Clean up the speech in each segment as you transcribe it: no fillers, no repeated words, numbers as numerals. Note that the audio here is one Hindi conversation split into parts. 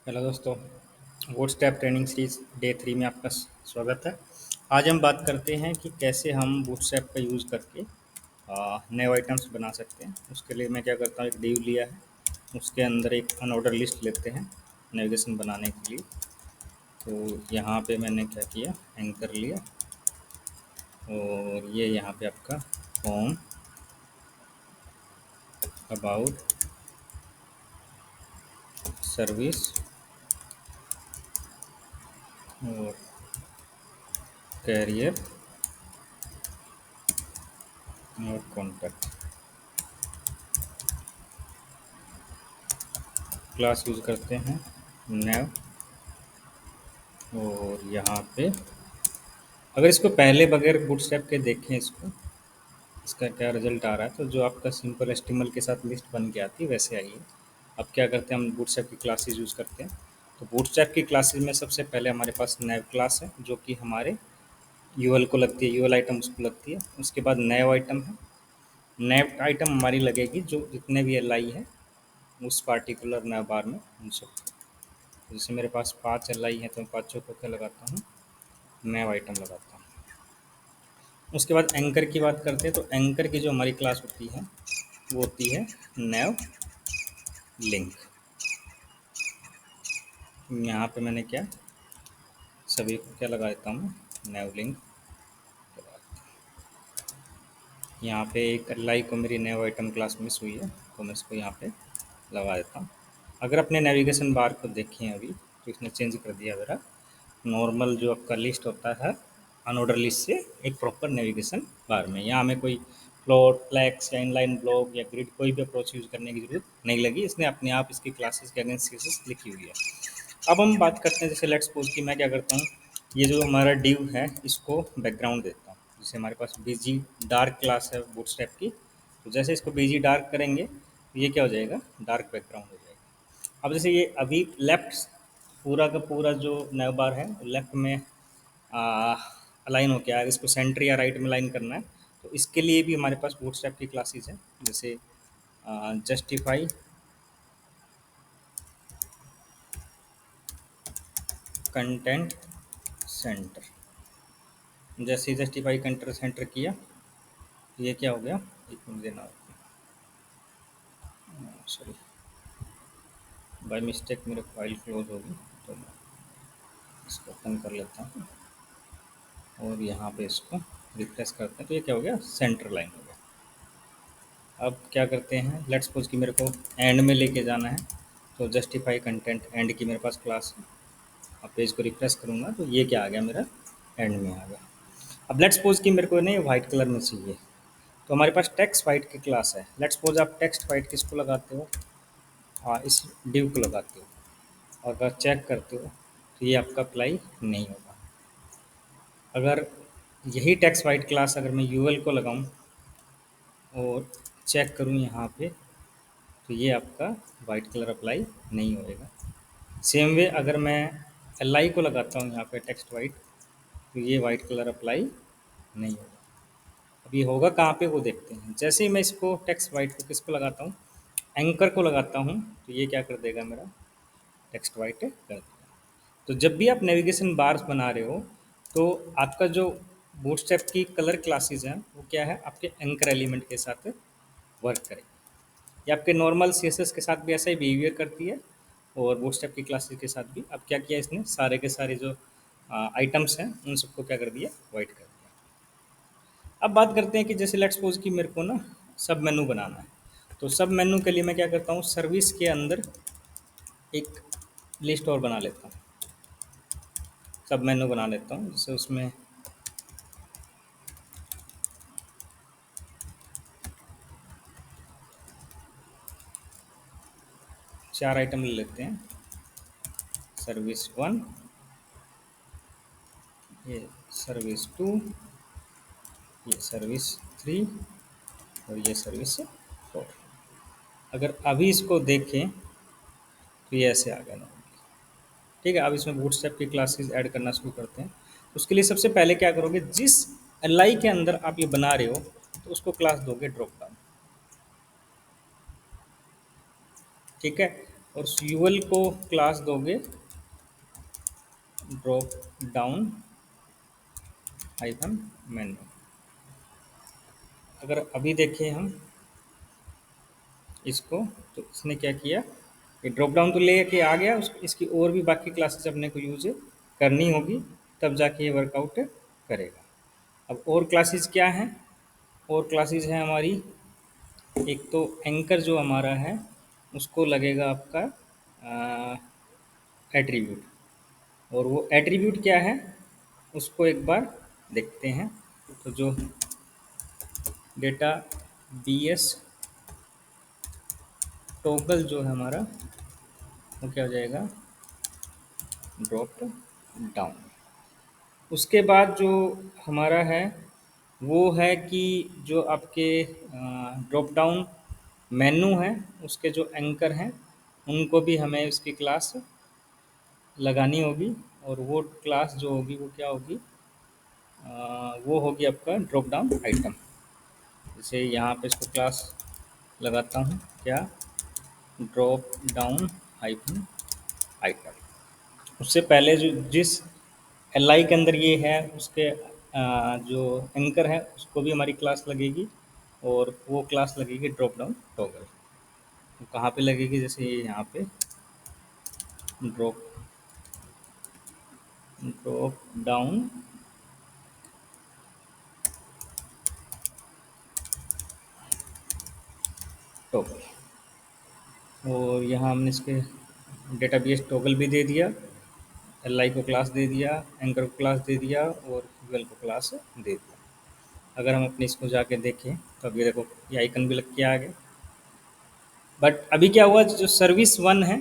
हेलो दोस्तों। बूटस्ट्रैप ट्रेनिंग सीरीज डे 3 में आपका स्वागत है। आज हम बात करते हैं कि कैसे हम बूटस्ट्रैप का यूज़ करके नए आइटम्स बना सकते हैं। उसके लिए मैं क्या करता हूँ, एक डिव लिया है, उसके अंदर एक अनऑर्डर लिस्ट लेते हैं नेविगेशन बनाने के लिए। तो यहाँ पे मैंने क्या किया, एंकर लिया और ये यहाँ पे आपका होम, अबाउट, सर्विस और कैरियर और कॉन्टैक्ट क्लास यूज़ करते हैं नेव। और यहाँ पे अगर इसको पहले बगैर बूटस्ट्रैप के देखें, इसका क्या रिजल्ट आ रहा है, तो जो आपका सिंपल एचटीएमएल के साथ लिस्ट बन के आती है वैसे आई है। अब क्या करते हैं, हम बूटस्ट्रैप की क्लासेस यूज़ करते हैं। तो बूटस्ट्रैप की क्लासेस में सबसे पहले हमारे पास नैव क्लास है, जो कि हमारे यूएल को लगती है, यूएल आइटम उसको लगती है। उसके बाद नैव आइटम है। नैव आइटम हमारी लगेगी जो जितने भी एल आई है उस पार्टिकुलर नैव बार में उन सबको। जैसे मेरे पास 5 एल आई है तो मैं पाँचों को क्या लगाता हूँ, नैव आइटम लगाता हूँ। उसके बाद एंकर की बात करते हैं, तो एंकर की जो हमारी क्लास होती है वो होती है नैव लिंक। यहाँ पे मैंने क्या सभी को क्या लगा देता हूँ, नैव लिंक। यहाँ पे एक एल को मेरी नैव आइटम क्लास मिस हुई है तो मैं इसको यहाँ पे लगा देता हूँ। अगर अपने नेविगेशन बार को देखें अभी, तो इसने चेंज कर दिया मेरा नॉर्मल जो आपका लिस्ट होता है अनऑर्डर लिस्ट से एक प्रॉपर नेविगेशन बार में। यहाँ हमें कोई प्लॉट, फ्लैक्स या इनलाइन ब्लॉक या ग्रिड कोई भी अप्रोच यूज़ करने की जरूरत नहीं लगी। इसने अपने आप इसकी क्लासेस के अगेंस्ट सीएसएस लिखी हुई है। अब हम बात करते हैं, जैसे लेट्स सपोज कि मैं क्या करता हूँ, ये जो हमारा डिव है इसको बैकग्राउंड देता हूँ। जैसे हमारे पास बीजी डार्क क्लास है बूटस्ट्रैप की, तो जैसे इसको बीजी डार्क करेंगे तो ये क्या हो जाएगा, डार्क बैकग्राउंड हो जाएगा। अब जैसे ये अभी लेफ्ट पूरा का पूरा जो नैव बार है लेफ्ट में अलाइन हो गया है, इसको सेंटर या राइट में लाइन करना है। तो इसके लिए भी हमारे पास बूटस्ट्रैप की क्लासेस है, जैसे जस्टिफाई कंटेंट सेंटर। जैसे ही जस्टिफाई कंटेंट सेंटर किया तो ये क्या हो गया, एक मिनट देना, सॉरी बाय मिस्टेक मेरे फाइल क्लोज होगी, तो मैं इसको ओपन कर लेता हूँ और यहाँ पे इसको रिफ्रेश करते हैं तो ये क्या हो गया, सेंटर लाइन हो गया। अब क्या करते हैं, लेट्स सपोज कि मेरे को एंड में लेके जाना है, तो जस्टिफाई कंटेंट एंड की मेरे पास क्लास है। अब पेज को रिफ्रेश करूँगा तो ये क्या आ गया, मेरा एंड में आ गया। अब लेट्स सपोज कि मेरे को नहीं वाइट कलर में चाहिए, तो हमारे पास टेक्स्ट वाइट की क्लास है। लेट्स सपोज आप टेक्स्ट वाइट किसको लगाते हो, इस डिव को लगाते हो, और अगर चेक करते हो तो ये आपका अप्लाई नहीं होगा। अगर यही टेक्स्ट वाइट क्लास अगर मैं यूएल को लगाऊं और चेक करूं यहाँ पे, तो ये आपका वाइट कलर अप्लाई नहीं होएगा। सेम वे अगर मैं एल आई को लगाता हूँ यहाँ पे टेक्स्ट वाइट, तो ये वाइट कलर अप्लाई नहीं होगा। अब ये होगा कहाँ पे वो देखते हैं। जैसे ही मैं इसको टेक्स्ट वाइट को किसको लगाता हूँ, एंकर को लगाता हूँ, तो ये क्या कर देगा, मेरा टेक्स्ट वाइट कर देगा। तो जब भी आप नेविगेशन बार्स बना रहे हो, तो आपका जो बूटस्ट्रैप की कलर क्लासेस हैं वो क्या है, आपके एंकर एलिमेंट के साथ वर्क करेगी। ये आपके नॉर्मल सीएसएस के साथ भी ऐसा ही बिहेवियर करती है, और बूटस्ट्रैप की क्लासेस के साथ भी। अब क्या किया इसने, सारे के सारे जो आइटम्स हैं उन सबको क्या कर दिया, वाइट कर दिया। अब बात करते हैं कि जैसे लेट्स सपोज कि मेरे को ना सब मेनू बनाना है, तो सब मेनू के लिए मैं क्या करता हूँ, सर्विस के अंदर एक लिस्ट और बना लेता हूँ, सब मेनू बना लेता हूँ। जैसे उसमें चार आइटम ले लेते हैं, सर्विस वन, ये सर्विस टू, ये सर्विस थ्री और ये सर्विस फोर। अगर अभी इसको देखें तो ये ऐसे आ गया ना। ठीक है, अब इसमें बूटस्ट्रैप की क्लासेस ऐड करना शुरू करते हैं। उसके लिए सबसे पहले क्या करोगे, जिस एल के अंदर आप ये बना रहे हो तो उसको क्लास दोगे ड्रॉप डाउन। ठीक है, और यूएल को क्लास दोगे ड्रॉप डाउन हाइफन मेन्यू। अगर अभी देखें हम इसको, तो इसने क्या किया, ये ड्रॉप डाउन तो ले के आ गया, इसकी और भी बाकी क्लासेस अपने को यूज करनी होगी, तब जाके ये वर्कआउट करेगा। अब और क्लासेस क्या हैं? और क्लासेस हैं हमारी, एक तो एंकर जो हमारा है उसको लगेगा आपका एट्रीब्यूट। और वो एट्रीब्यूट क्या है उसको एक बार देखते हैं। तो जो डेटा बीएस टोगल जो है हमारा, वो क्या हो जाएगा, ड्रॉप डाउन। उसके बाद जो हमारा है वो है कि जो आपके ड्रॉप डाउन मेनू है उसके जो एंकर हैं उनको भी हमें उसकी क्लास लगानी होगी। और वो क्लास जो होगी वो क्या होगी, वो होगी आपका ड्रॉप डाउन आइटम। जैसे यहाँ पे इसको क्लास लगाता हूँ क्या, ड्रॉप डाउन हाइफन आइटम। उससे पहले जो जिस एल आई के अंदर ये है उसके जो एंकर है उसको भी हमारी क्लास लगेगी, और वो क्लास लगेगी ड्रॉप डाउन टॉगल। तो कहाँ पे लगेगी, जैसे ये यहाँ पे ड्रॉप ड्रॉप डाउन टॉगल। और यहाँ हमने इसके डेटाबेस टॉगल भी दे दिया, एल आई को क्लास दे दिया, एंकर को क्लास दे दिया, और गूगल को क्लास दे दिया। अगर हम अपने इसको जाके देखें तो अब ये देखो ये आइकन भी लग के आ गए। बट अभी क्या हुआ, जो सर्विस वन है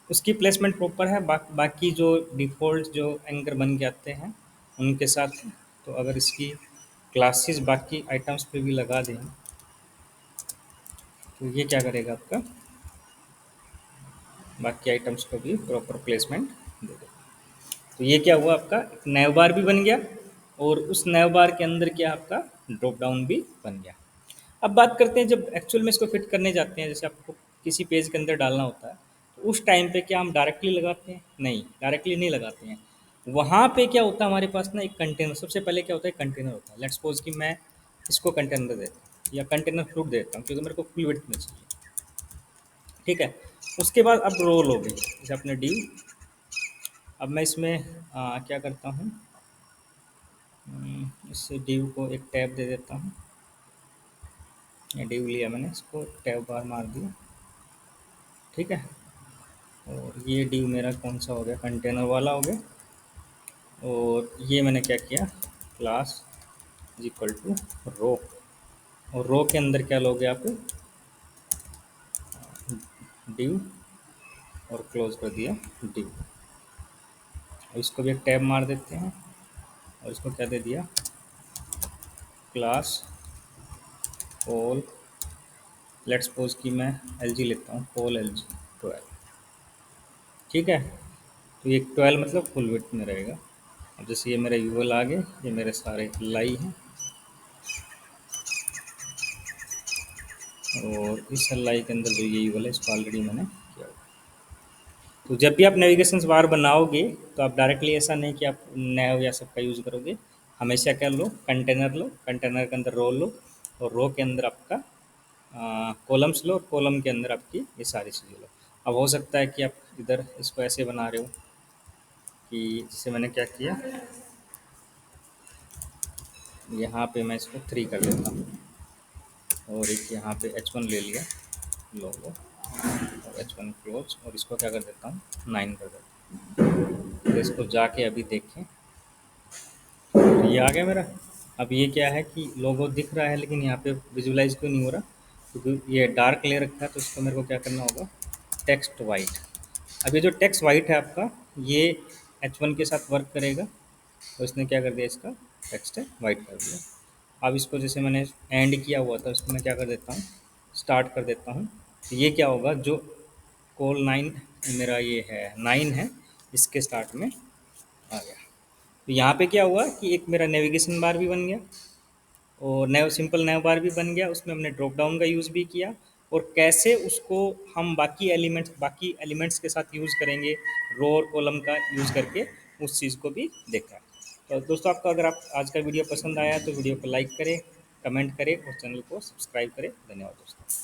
उसकी प्लेसमेंट प्रॉपर है, बाकी जो डिफ़ॉल्ट जो एंकर बन के आते हैं उनके साथ है। तो अगर इसकी क्लासेस बाकी आइटम्स पे भी लगा दें तो ये क्या करेगा, आपका बाकी आइटम्स को भी प्रॉपर प्लेसमेंट दे देगा। तो ये क्या हुआ, आपका एक नैव बार भी बन गया, और उस नैव बार के अंदर क्या आपका ड्रॉप डाउन भी बन गया। अब बात करते हैं जब एक्चुअल में इसको फिट करने जाते हैं, जैसे आपको किसी पेज के अंदर डालना होता है, तो उस टाइम पे क्या हम डायरेक्टली लगाते हैं? नहीं, डायरेक्टली नहीं लगाते हैं। वहाँ पे क्या होता है, हमारे पास ना एक कंटेनर, सबसे पहले क्या होता है, कंटेनर होता है। लेट्स सपोज कि मैं इसको कंटेनर देता हूँ या कंटेनर फ्लूट देता हूँ क्योंकि मेरे को फुल विड्थ में चाहिए। ठीक है, उसके बाद अब रोल हो गई, जैसे अपने डी। अब मैं इसमें क्या करता हूँ, इस डिव को एक टैब दे देता हूँ। ये डिव लिया मैंने, इसको टैब बार मार दिया। ठीक है, और ये डिव मेरा कौन सा हो गया, कंटेनर वाला हो गया। और ये मैंने क्या किया, क्लास इज इक्वल टू रो, और रो के अंदर क्या लोगे आप, डिव, और क्लोज कर दिया डिव। और इसको भी एक टैब मार देते हैं, और इसको क्या दे दिया, क्लास ऑल। लेट्स सपोज कि मैं एल जी लेता हूँ, ऑल एल जी 12। ठीक है, तो ये 12 मतलब फुल विड्थ में रहेगा। अब जैसे ये मेरा यूएल आ गए, ये मेरे सारे लाई हैं, और इस लाई के अंदर जो ये यूएल है इसको ऑलरेडी मैंने किया हुआ। तो जब भी आप नेविगेशन बार बनाओगे तो आप डायरेक्टली ऐसा नहीं कि आप नैव या सबका यूज़ करोगे। हमेशा क्या लो, कंटेनर लो, कंटेनर के अंदर रो लो, और रो के अंदर आपका कॉलम्स लो, और कॉलम के अंदर आपकी ये सारी चीज़ें लो। अब हो सकता है कि आप इधर इसको ऐसे बना रहे हो कि जैसे मैंने क्या किया, यहाँ पे मैं इसको 3 कर देता हूँ, और एक यहाँ पे H1 ले लिया लोगो, और H1 क्लोज, और इसको क्या कर देता हूँ, 9 कर देता हूँ। तो इसको जाके अभी देखें, तो ये आ गया मेरा। अब ये क्या है कि लोगो दिख रहा है लेकिन यहाँ पे विजुलाइज क्यों नहीं हो रहा, क्योंकि ये डार्क ले रखा है। तो इसको मेरे को क्या करना होगा, टेक्स्ट वाइट। अब ये जो टेक्स्ट वाइट है आपका, ये H1 के साथ वर्क करेगा, तो इसने क्या कर दिया, इसका टेक्स्ट वाइट कर दिया। अब इसको जैसे मैंने एंड किया हुआ था, इसको मैं क्या कर देता हूँ, स्टार्ट कर देता हूँ। तो ये क्या होगा, जो कॉल 9 मेरा ये है 9 है, इसके स्टार्ट में आ गया। तो यहाँ पे क्या हुआ कि एक मेरा नेविगेशन बार भी बन गया, और नैव सिंपल नैव बार भी बन गया, उसमें हमने ड्रॉप डाउन का यूज़ भी किया, और कैसे उसको हम बाकी एलिमेंट्स के साथ यूज़ करेंगे, रो और कॉलम का यूज़ करके, उस चीज़ को भी देखा। तो दोस्तों, आपको अगर आप आज का वीडियो पसंद आया तो वीडियो को लाइक करें, कमेंट करें और चैनल को सब्सक्राइब करें। धन्यवाद दोस्तों।